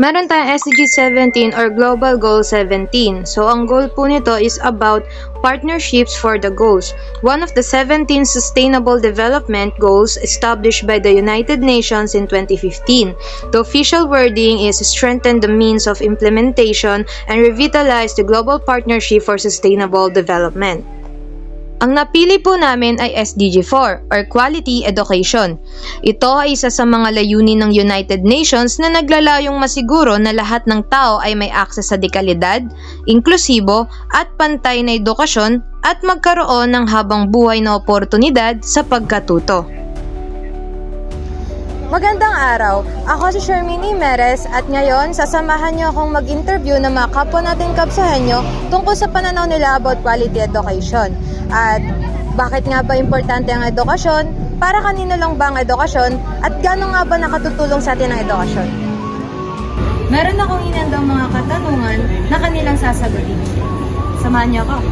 Meron tayong SDG 17 or Global Goal 17. So, ang goal po nito is about partnerships for the goals. One of the 17 Sustainable Development Goals established by the United Nations in 2015. The official wording is strengthen the means of implementation and revitalize the global partnership for sustainable development. Ang napili po namin ay SDG 4 or Quality Education. Ito ay isa sa mga layunin ng United Nations na naglalayong masiguro na lahat ng tao ay may akses sa dekalidad, inklusibo at pantay na edukasyon at magkaroon ng habang buhay na oportunidad sa pagkatuto. Magandang araw! Ako si Shermini Meres at ngayon sasamahan niyo akong mag-interview ng mga kapwa natin kabsahan tungkol sa pananaw nila about quality education. At bakit nga ba importante ang edukasyon? Para kanino lang ba ang edukasyon? At gaano nga ba nakatutulong sa atin ang edukasyon? Meron akong inandang mga katanungan na kanilang sasagutin. Samahan niyo ako.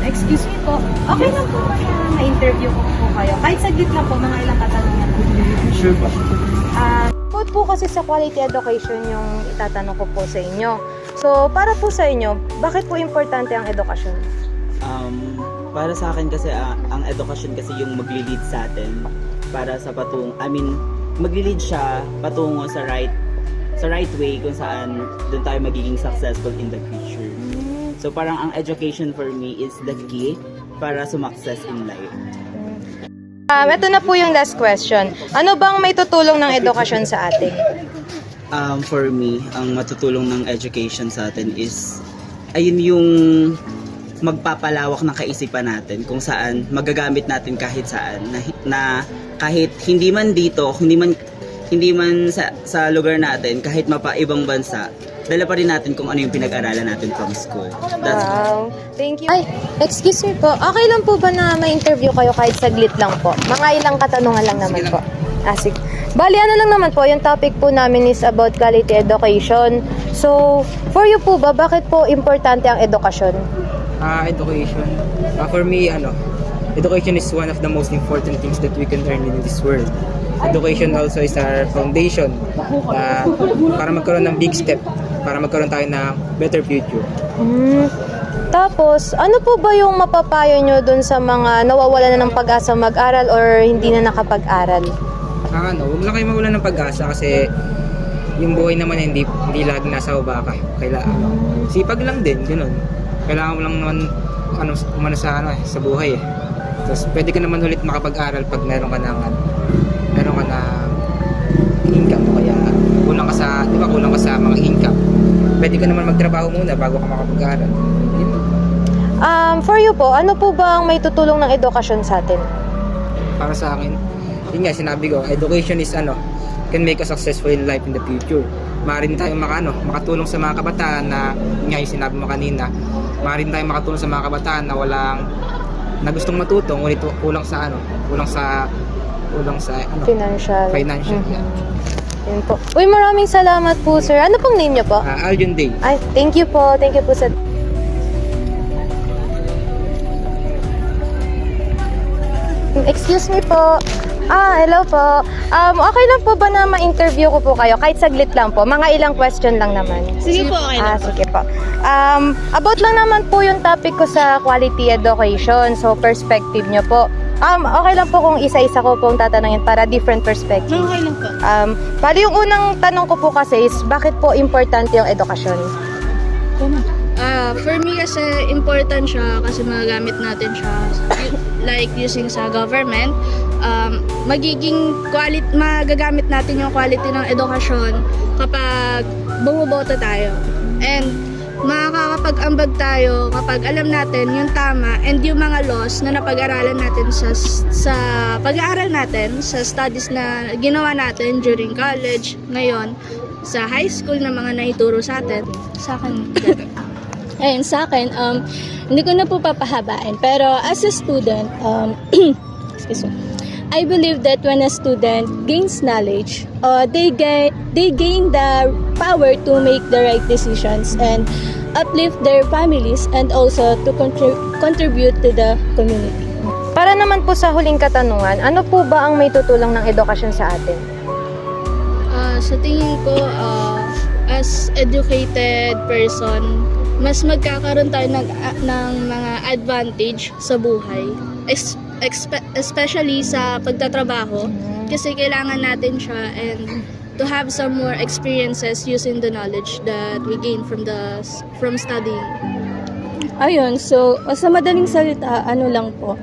Excuse me po, okay lang po ba na ma-interview ko po kayo? Kahit saglit lang po, mga ilang katanungan po. Sure po. Tungkol po kasi sa quality education yung itatanong ko po sa inyo. So, para po sa inyo, bakit po importante ang edukasyon? Para sa akin kasi ang edukasyon kasi yung magli-lead sa atin para sa magli-lead siya patungo sa right way kung saan doon tayo magiging successful in the future. So parang ang education for me is the key para success in life. Ito na po yung last question. Ano bang may tutulong ng edukasyon sa atin? For me, ang matutulong ng education sa atin is ayun yung magpapalawak ng kaisipan natin kung saan magagamit natin kahit saan na kahit hindi man dito, hindi man sa lugar natin, kahit mapaibang bansa, dala pa rin natin kung ano yung pinag-aralan natin from school. Wow, thank you. Ay, excuse me po, okay lang po ba na may interview kayo kahit saglit lang po? Mga ilang katanungan lang naman po. Sige. Bali, ano lang naman po, yung topic po namin is about quality education. So, for you po ba, bakit po importante ang edukasyon? Education. For me, education is one of the most important things that we can learn in this world. Education also is our foundation para magkaroon ng big step, para magkaroon tayo ng better future. Tapos, ano po ba yung mapapayo nyo dun sa mga nawawala na ng pag-asa mag-aral or hindi na nakapag-aral? Huwag lang kayo mawalan ng pag-asa kasi yung buhay naman hindi lagi nasa baba ka. Kailangan sipag lang din, ganoon. Kailangan mo lang naman umano sa buhay eh. Tapos pwede ka naman ulit makapag-aral pag meron ka ng income, kaya kulang ka sa mga income. Pwede ka naman magtrabaho muna bago ka makapag-aral. For you po, ano po ba ang may tutulong ng edukasyon sa atin? Para sa akin, yun nga sinabi ko, education is can make us successful in life in the future. Maaari tayong makatulong sa mga kabataan na yun nga yung sinabi mo kanina. Maaari tayong makatulong sa mga kabataan na gustong matuto ngunit kulang sa financial. Yun po. Uy, maraming salamat po, sir. Ano pong name niyo po? Aljun Day. Ay, thank you po sa... Excuse me po. Hello po. Okay lang po ba na ma-interview ko po kayo? Kahit saglit lang po. Mga ilang question lang naman. Sige po, okay lang po. Sige po. About lang naman po yung topic ko sa quality education. So, perspective nyo po. Okay lang po kung isa-isa ko pong tatanungin para different perspective. Okay lang po. Bali yung unang tanong ko po kasi is, bakit po importante yung edukasyon? For me kasi important siya kasi magagamit natin siya like using sa government. Magagamit natin yung quality ng edukasyon kapag bumoboto tayo. And makakapag-ambag tayo kapag alam natin yung tama and yung mga laws na napag-aralan natin sa pag-aaral natin, sa studies na ginawa natin during college, ngayon, sa high school na mga naituro sa atin. Sa akin, Ayun, sa akin, hindi ko na po papahabain. Pero as a student, excuse me, I believe that when a student gains knowledge, they gain the power to make the right decisions and uplift their families and also to contribute to the community. Para naman po sa huling katanungan, ano po ba ang may tutulong ng edukasyon sa atin? Sa tingin ko, as educated person, mas magkakaroon tayo ng mga advantage sa buhay. Especially sa pagtatrabaho. Kasi kailangan natin siya and to have some more experiences using the knowledge that we gain from studying. Ayun, so sa madaling salita, ano lang po,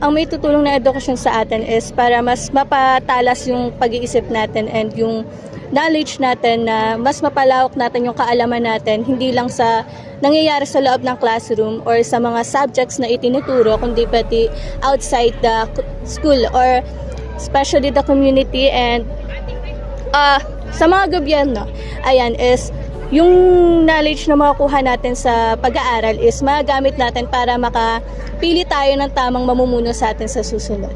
ang may tutulong na edukasyon sa atin is para mas mapatalas yung pag-iisip natin and yung knowledge natin, na mas mapalawak natin yung kaalaman natin, hindi lang sa nangyayari sa loob ng classroom or sa mga subjects na itinuturo, kundi pati outside the school or especially the community and sa mga gobyerno. Ayan, is yung knowledge na makukuha natin sa pag-aaral is magagamit natin para makapili tayo ng tamang mamumuno sa atin sa susunod.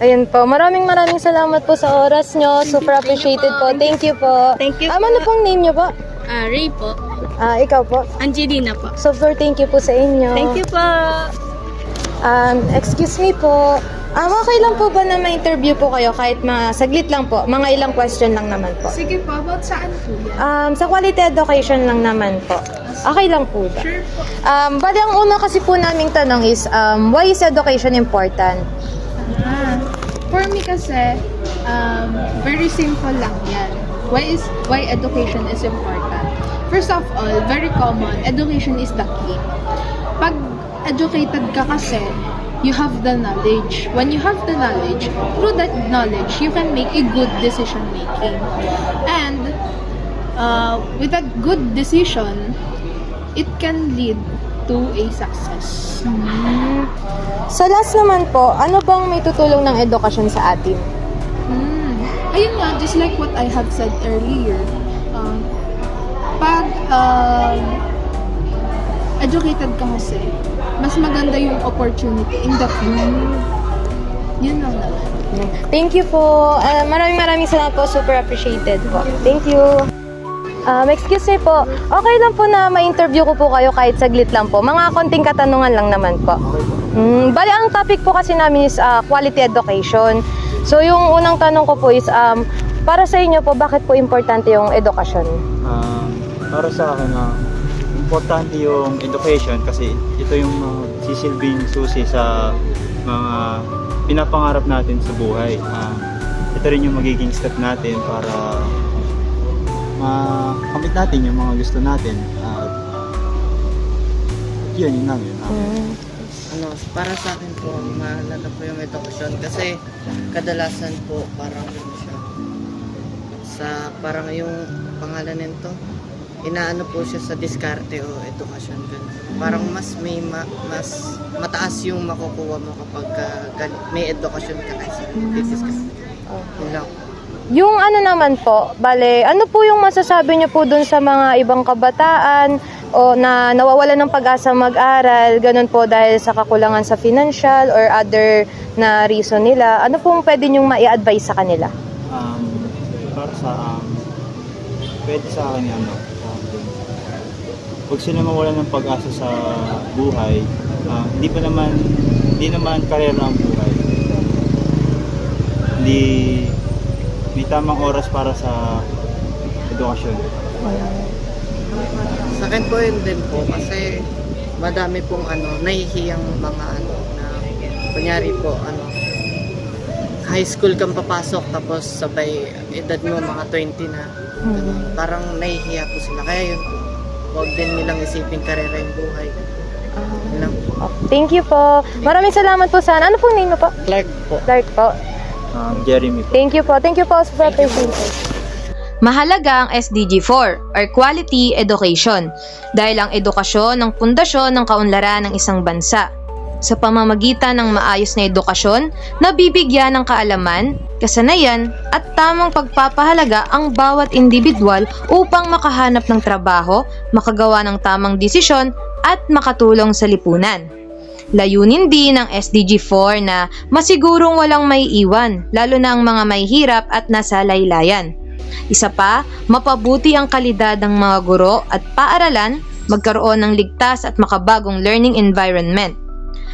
Ayun po. Maraming salamat po sa oras nyo. Super appreciated po. Thank you po. Thank you Ano pong name nyo po? Ray po. Ikaw po. Angelina po. Super thank you po sa inyo. Thank you po. Excuse me po. Okay lang po ba na ma-interview po kayo kahit saglit lang po? Mga ilang question lang naman po. Sige po, about saan po yan? Sa quality education lang naman po. Okay lang po ba? Sure po. Bali ang una kasi po naming tanong is, why is education important? For me kasi, very simple lang yan. Why education is important? First of all, very common, education is the key. Pag educated ka kasi, you have the knowledge. When you have the knowledge, through that knowledge, you can make a good decision making. And with that good decision, it can lead to a success. Sa last naman po, ano bang may tutulong ng edukasyon sa atin? Ayun nga, just like what I have said earlier, pag educated ka kasi, mas maganda yung opportunity in the future. Yun lang naman. Thank you po. Maraming salamat po. Super appreciated po. Thank you. Excuse me po. Okay lang po na ma-interview ko po kayo kahit saglit lang po. Mga konting katanungan lang naman po. Bali, ang topic po kasi namin is quality education. So, yung unang tanong ko po is, para sa inyo po, bakit po importante yung edukasyon? Para sa akin, importante yung education kasi ito yung sisilbing susi sa mga pinapangarap natin sa buhay. Ito rin yung magiging step natin para makamit natin yung mga gusto natin. Yun lang yun. Para sa akin po, mahalaga po yung edukasyon kasi kadalasan po parang parang yung pangalan nito, inaano po siya sa diskarte o edukasyon. Parang mas mataas yung makukuha mo kapag may edukasyon ka kasi diskarte. Yun lang. Yung ano naman po, bale, ano po yung masasabi niyo po dun sa mga ibang kabataan o na nawawalan ng pag-asa mag-aral, ganun po dahil sa kakulangan sa financial or other na reason nila? Ano pong pwede niyong mai-advise sa kanila? Para sa pwede sa akin pag sila mawalan ng pag-asa sa buhay, hindi naman karera ang buhay. Hindi may tamang oras para sa edukasyon. Sa akin po yun din po kasi madami pong nahihiyang mga na kunyari po high school kang papasok tapos sabay edad mo mga 20 na. Parang nahihiya po sila. Kaya yun po, huwag din nilang isipin karera yung buhay. Yun lang po. Thank you po. Maraming salamat po sana. Ano pong name mo po? Clark po. Clark po. Jeremy po. Thank you po. Thank you po sa appreciation. Mahalaga ang SDG4 or Quality Education dahil ang edukasyon ang pundasyon ng kaunlaran ng isang bansa. Sa pamamagitan ng maayos na edukasyon, nabibigyan ng kaalaman, kasanayan at tamang pagpapahalaga ang bawat individual upang makahanap ng trabaho, makagawa ng tamang desisyon at makatulong sa lipunan. Layunin din ng SDG4 na masigurong walang maiiwan, lalo na ang mga mahihirap at nasa laylayan. Isa pa, mapabuti ang kalidad ng mga guro at paaralan, magkaroon ng ligtas at makabagong learning environment.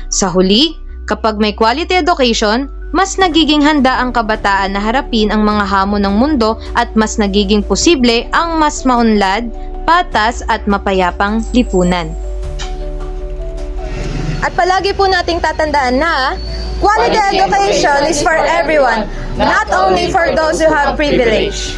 Sa huli, kapag may quality education, mas nagiging handa ang kabataan na harapin ang mga hamon ng mundo at mas nagiging posible ang mas maunlad, patas at mapayapang lipunan. At palagi po nating tatandaan na quality education is for everyone, not only for those who have privilege.